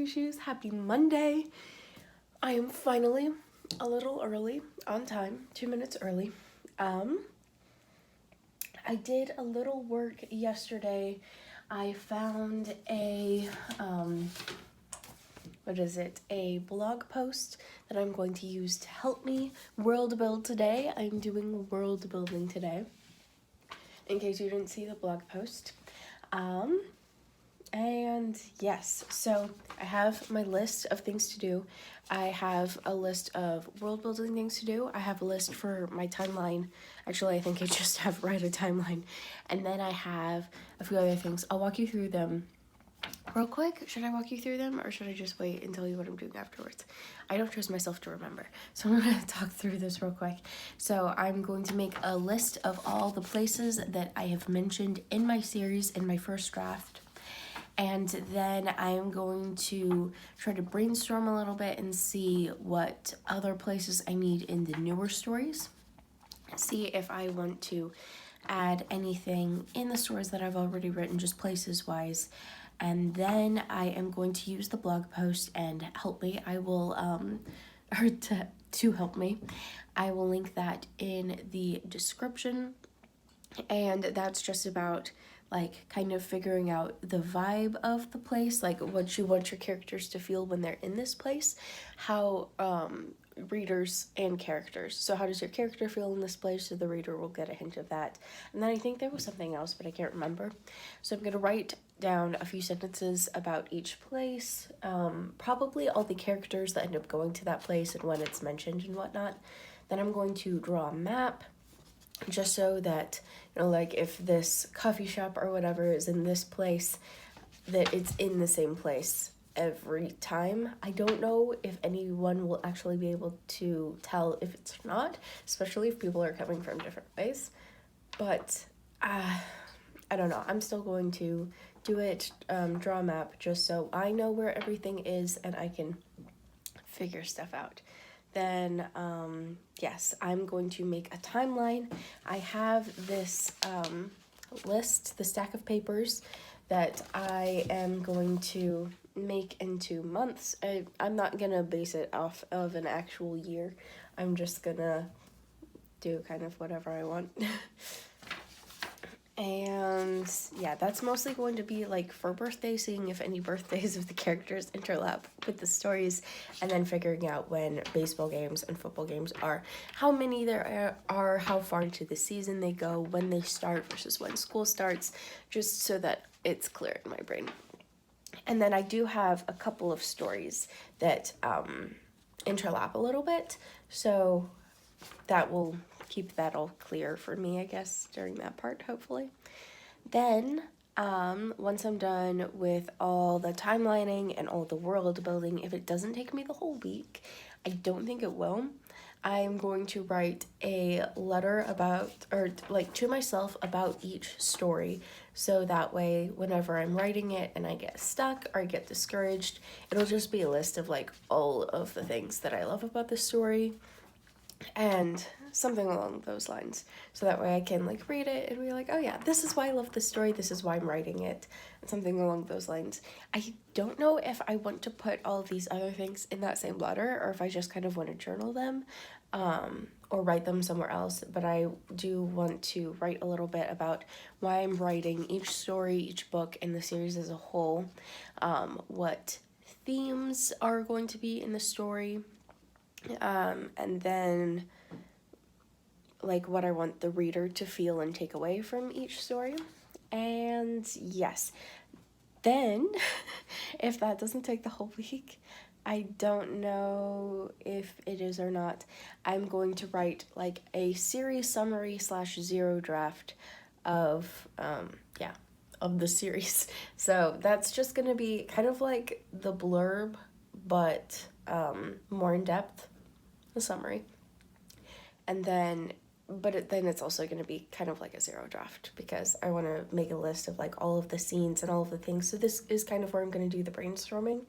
issues. Happy Monday. I am finally a little early on time, 2 minutes early. I did a little work yesterday. I found a blog post that I'm going to use to help me world build today. I'm doing world building today, in case you didn't see the blog post. And yes, so I have my list of things to do. I have a list of world building things to do. I have a list for my timeline. Actually, I think I just have a timeline. And then I have a few other things. I'll walk you through them real quick. Should I walk you through them, or should I just wait and tell you what I'm doing afterwards? I don't trust myself to remember, so I'm going to talk through this real quick. So I'm going to make a list of all the places that I have mentioned in my series in my first draft. And then I'm going to try to brainstorm a little bit and see what other places I need in the newer stories. See if I want to add anything in the stories that I've already written, just places wise. And then I am going to use the blog post and help me. I will, to help me, I will link that in the description. And that's just about like kind of figuring out the vibe of the place, like what you want your characters to feel when they're in this place, how readers and characters. So how does your character feel in this place? So the reader will get a hint of that. And then I think there was something else, but I can't remember. So I'm going to write down a few sentences about each place, probably all the characters that end up going to that place and when it's mentioned and whatnot. Then I'm going to draw a map, just so that, you know, like if this coffee shop or whatever is in this place, that it's in the same place every time. I don't know if anyone will actually be able to tell if it's not, especially if people are coming from different ways. But I don't know. I'm still going to do it, draw a map, just so I know where everything is and I can figure stuff out. Then, yes, I'm going to make a timeline. I have this list, the stack of papers that I am going to make into months. I'm not going to base it off of an actual year. I'm just going to do kind of whatever I want. And yeah, that's mostly going to be like for birthdays, seeing if any birthdays of the characters interlap with the stories, and then figuring out when baseball games and football games are, how many there are, how far into the season they go, when they start versus when school starts, just so that it's clear in my brain. And then I do have a couple of stories that interlap a little bit, so that will keep that all clear for me, I guess, during that part, hopefully. Then, once I'm done with all the timelining and all the world building, if it doesn't take me the whole week, I don't think it will, I'm going to write a letter about, or like to myself about each story, so that way whenever I'm writing it and I get stuck or I get discouraged, it'll just be a list of like all of the things that I love about the story and something along those lines, so that way I can like read it and be like, oh yeah, this is why I love this story, this is why I'm writing it, and something along those lines. I don't know if I want to put all of these other things in that same letter, or if I just kind of want to journal them, or write them somewhere else, but I do want to write a little bit about why I'm writing each story, each book, and the series as a whole, what themes are going to be in the story, and then like what I want the reader to feel and take away from each story. And yes, then if that doesn't take the whole week, I don't know if it is or not, I'm going to write like a series summary / zero draft of of the series. So that's just gonna be kind of like the blurb, but more in depth, the summary. And then then it's also going to be kind of like a zero draft, because I want to make a list of like all of the scenes and all of the things. So this is kind of where I'm going to do the brainstorming.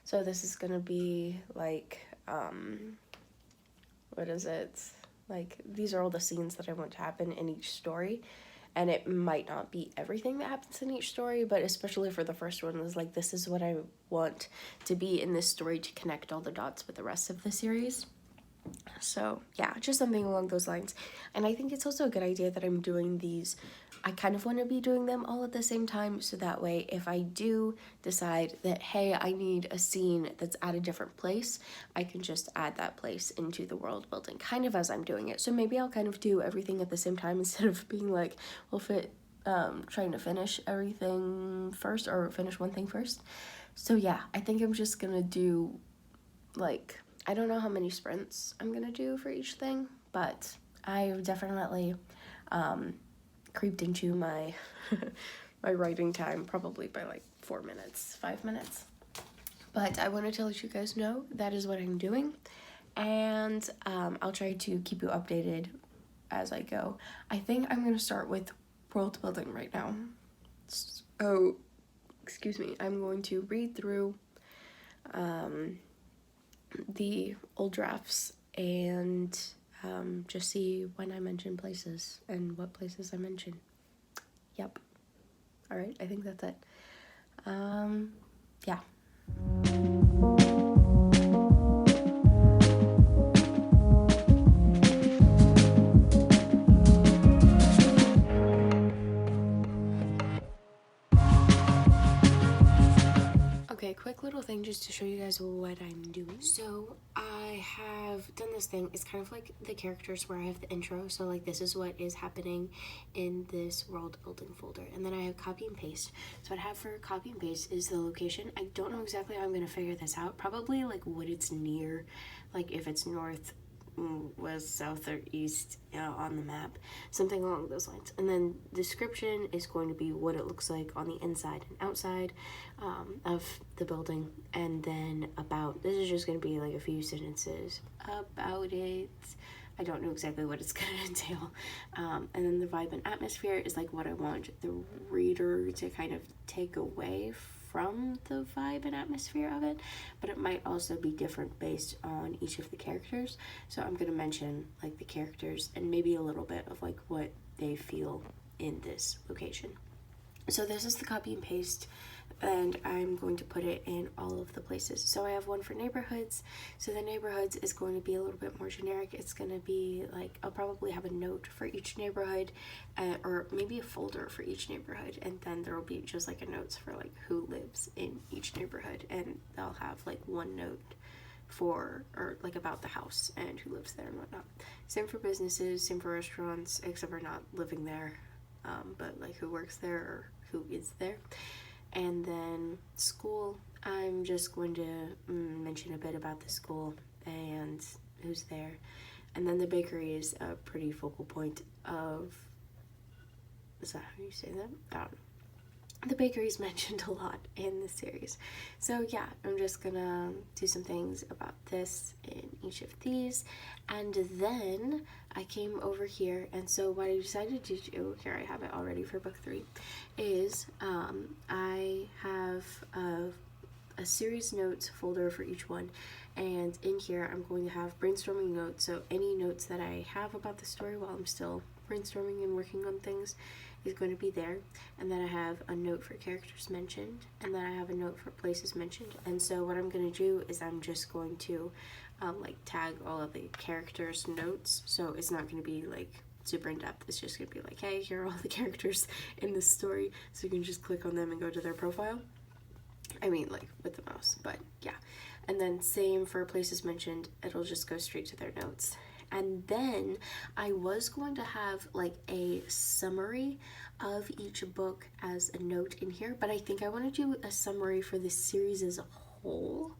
So this is going to be like, what is it? Like, these are all the scenes that I want to happen in each story. and it might not be everything that happens in each story, but especially for the first one, is like, this is what I want to be in this story to connect all the dots with the rest of the series. So yeah, just something along those lines. And I think it's also a good idea that I'm doing these, I kind of want to be doing them all at the same time, so that way if I do decide that, hey, I need a scene that's at a different place, I can just add that place into the world building kind of as I'm doing it. So maybe I'll kind of do everything at the same time instead of being like, well, trying to finish everything first, or finish one thing first. So yeah, I think I'm just gonna do, like, I don't know how many sprints I'm gonna do for each thing, but I've definitely creeped into my my writing time probably by like 5 minutes. But I wanted to let you guys know that is what I'm doing, and I'll try to keep you updated as I go. I think I'm gonna start with world building right now. Oh, excuse me. I'm going to read through the old drafts and just see when I mention places and what places I mention. Yep. All right, I think that's it. Yeah. Okay, quick little thing just to show you guys what I'm doing. So I have done this thing. It's kind of like the characters where I have the intro. So like, this is what is happening in this world building folder. And then I have copy and paste. So what I have for copy and paste is the location. I don't know exactly how I'm going to figure this out. Probably like what it's near, like if it's north, west, south, or east on the map, something along those lines. And then description is going to be what it looks like on the inside and outside of the building. And then about, this is just going to be like a few sentences about it. I don't know exactly what it's going to entail. And then the vibe and atmosphere is like what I want the reader to kind of take away from the vibe and atmosphere of it, but it might also be different based on each of the characters. So I'm going to mention like the characters and maybe a little bit of like what they feel in this location. So this is the copy and paste, and I'm going to put it in all of the places. So I have one for neighborhoods. So the neighborhoods is going to be a little bit more generic. It's going to be like, I'll probably have a note for each neighborhood, or maybe a folder for each neighborhood, and then there will be just like a notes for like who lives in each neighborhood, and I'll have like one note for, or like about the house and who lives there and whatnot. Same for businesses, same for restaurants, except for not living there, but like who works there or who is there. And then school, I'm just going to mention a bit about the school and who's there. And then the bakery is a pretty focal point of, is that how you say that? I don't know. The bakery is mentioned a lot in this series. So yeah, I'm just gonna do some things about this in each of these. And then I came over here, and so what I decided to do, here I have it already for book 3, is I have a series notes folder for each one, and in here I'm going to have brainstorming notes. So any notes that I have about the story while I'm still brainstorming and working on things is going to be there. And then I have a note for characters mentioned, and then I have a note for places mentioned. And so what I'm going to do is I'm just going to like tag all of the characters' notes. So it's not going to be like super in depth. It's just going to be like, hey, here are all the characters in this story, so you can just click on them and go to their profile. I mean, like with the mouse, but yeah. And then same for places mentioned, it'll just go straight to their notes. And then I was going to have like a summary of each book as a note in here, but I think I want to do a summary for the series as a whole.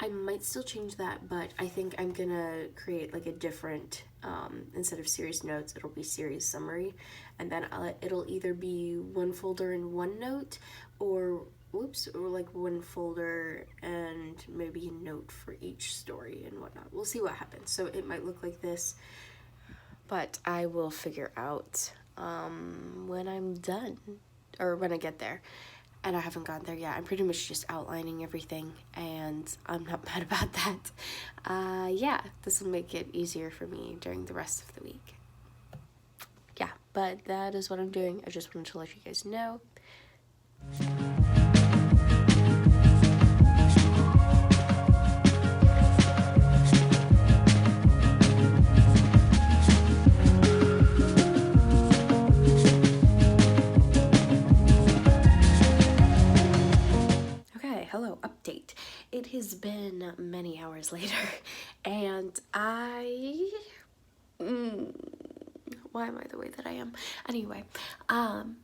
I might still change that, but I think I'm gonna create like a different, instead of series notes, it'll be series summary, and then it'll either be one folder and one note, or like one folder and maybe a note for each story and whatnot. We'll see what happens. So it might look like this, but I will figure out when I'm done, or when I get there. And I haven't gotten there yet. I'm pretty much just outlining everything, and I'm not mad about that. Yeah, this will make it easier for me during the rest of the week. Yeah, but that is what I'm doing. I just wanted to let you guys know. Hello, update. It has been many hours later, and why am I the way that I am? Anyway, while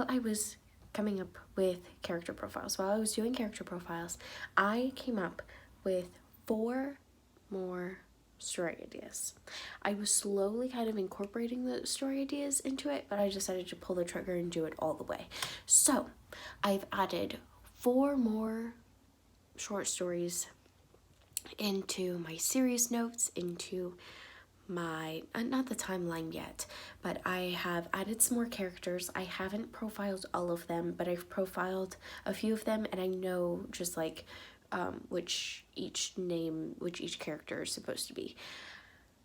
I was coming up with character profiles, while I was doing character profiles, I came up with 4 more story ideas. I was slowly kind of incorporating the story ideas into it, but I decided to pull the trigger and do it all the way. So I've added 4 more short stories into my series notes, into my, not the timeline yet, but I have added some more characters. I haven't profiled all of them, but I've profiled a few of them, and I know just like which each character is supposed to be.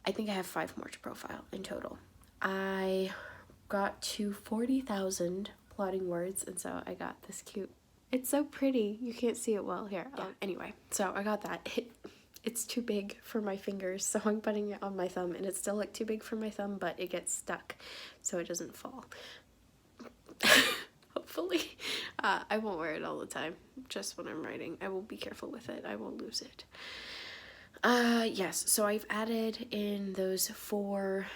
I think I have 5 more to profile in total. I got to 40,000 plotting words, and so I got this cute, it's so pretty, you can't see it well here. Yeah. Anyway, so I got that. It's too big for my fingers, so I'm putting it on my thumb, and it's still like too big for my thumb, but it gets stuck so it doesn't fall. Hopefully. I won't wear it all the time, just when I'm writing. I will be careful with it. I won't lose it. Yes, so I've added in those 4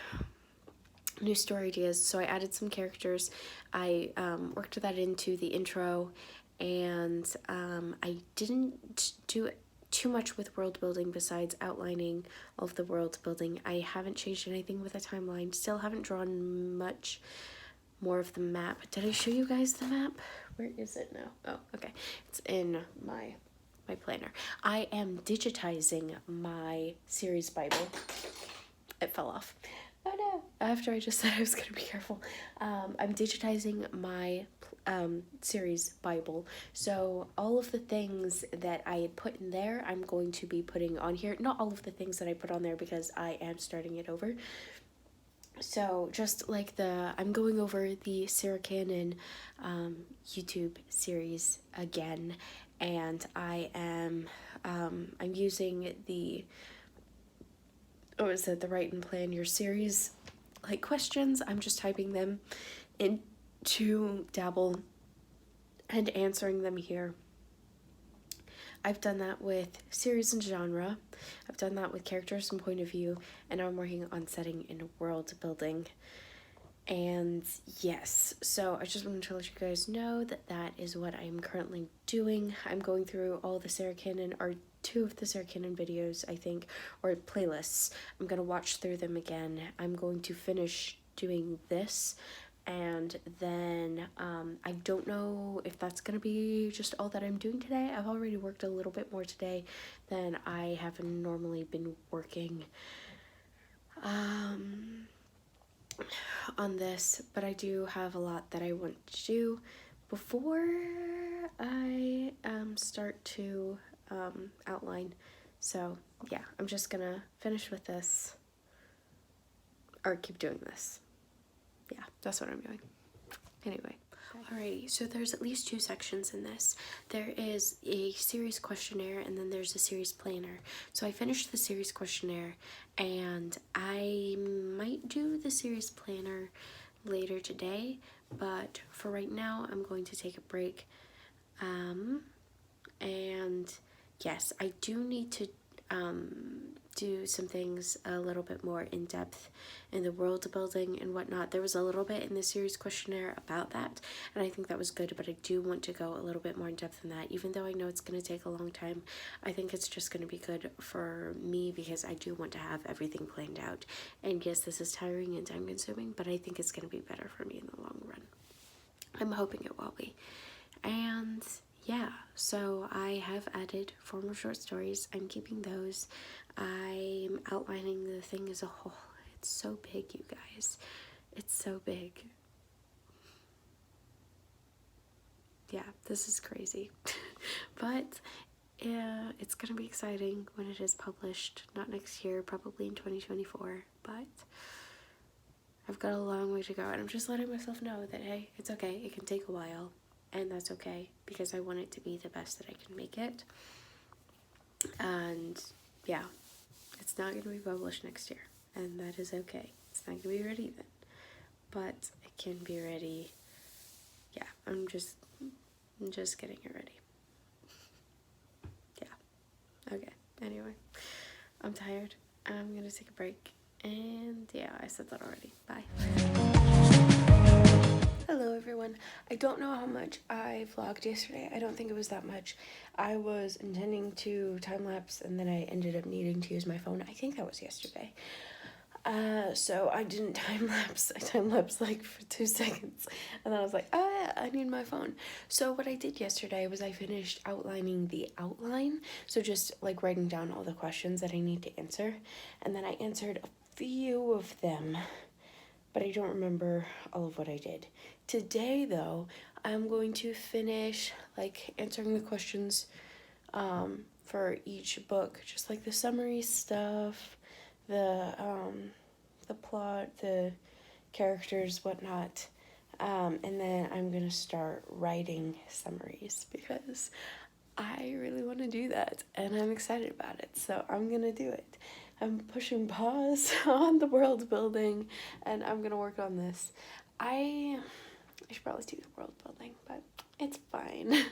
new story ideas. So I added some characters. I worked that into the intro, and I didn't do too much with world building besides outlining all of the world building. I haven't changed anything with the timeline. Still haven't drawn much more of the map. Did I show you guys the map? Where is it now? Oh, okay. It's in my planner. I am digitizing my series Bible. It fell off. Oh no. After I just said I was going to be careful. I'm digitizing my series Bible. So all of the things that I had put in there, I'm going to be putting on here. Not all of the things that I put on there because I am starting it over. So just like I'm going over the Sarah Cannon YouTube series again, and I am I'm using the the Write and Plan Your Series like questions. I'm just typing them into Dabble and answering them here. I've done that with series and genre. I've done that with characters and point of view, and now I'm working on setting and world building. And yes, so I just wanted to let you guys know that that is what I'm currently doing. I'm going through all the Sarah Cannon, or 2 of the Sarah Cannon videos, I think, or playlists. I'm going to watch through them again. I'm going to finish doing this, and then I don't know if that's going to be just all that I'm doing today. I've already worked a little bit more today than I have normally been working on this, but I do have a lot that I want to do before I start to outline. So yeah, I'm just gonna finish with this, or keep doing this. Yeah, that's what I'm doing. Anyway. Alrighty, so there's at least 2 sections in this. There is a series questionnaire, and then there's a series planner. So I finished the series questionnaire, and I might do the series planner later today, but for right now, I'm going to take a break. And yes, I do need to do some things a little bit more in depth in the world building and whatnot. There was a little bit in the series questionnaire about that, and I think that was good, but I do want to go a little bit more in depth in that. Even though I know it's going to take a long time, I think it's just going to be good for me because I do want to have everything planned out. And yes, this is tiring and time consuming, but I think it's going to be better for me in the long run. I'm hoping it will be. And yeah, so I have added 4 more short stories. I'm keeping those. I'm outlining the thing as a whole. It's so big, you guys. It's so big. Yeah, this is crazy. But it's gonna be exciting when it is published. Not next year, probably in 2024. But I've got a long way to go, and I'm just letting myself know that, hey, it's okay, it can take a while, and that's okay, because I want it to be the best that I can make it. And yeah, it's not going to be published next year, and that is okay. It's not going to be ready then, but it can be ready. Yeah, I'm just getting it ready. Yeah, okay, anyway, I'm tired. I'm gonna take a break, and yeah, I said that already. Bye. Hello everyone. I don't know how much I vlogged yesterday. I don't think it was that much. I was intending to time-lapse, and then I ended up needing to use my phone. I think that was yesterday. So I didn't time-lapse. I time-lapsed like for 2 seconds, and then I was like, I need my phone. So what I did yesterday was I finished outlining the outline, so just like writing down all the questions that I need to answer, and then I answered a few of them, but I don't remember all of what I did. Today, though, I'm going to finish like answering the questions for each book, just like the summary stuff, the plot, the characters, whatnot. And then I'm gonna start writing summaries because I really want to do that, and I'm excited about it, so I'm gonna do it. I'm pushing pause on the world building, and I'm gonna work on this. I should probably do the world building, but it's fine.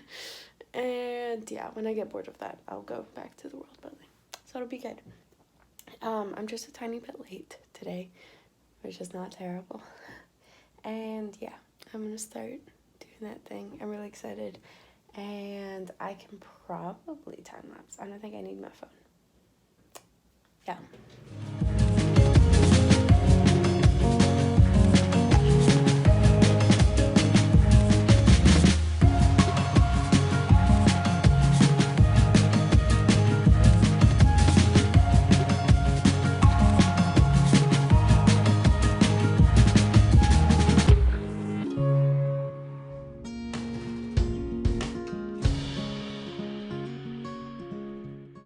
And yeah, when I get bored of that, I'll go back to the world building, so it'll be good. I'm just a tiny bit late today, which is not terrible. And yeah, I'm gonna start doing that thing. I'm really excited, and I can probably time lapse. I don't think I need my phone. Yeah,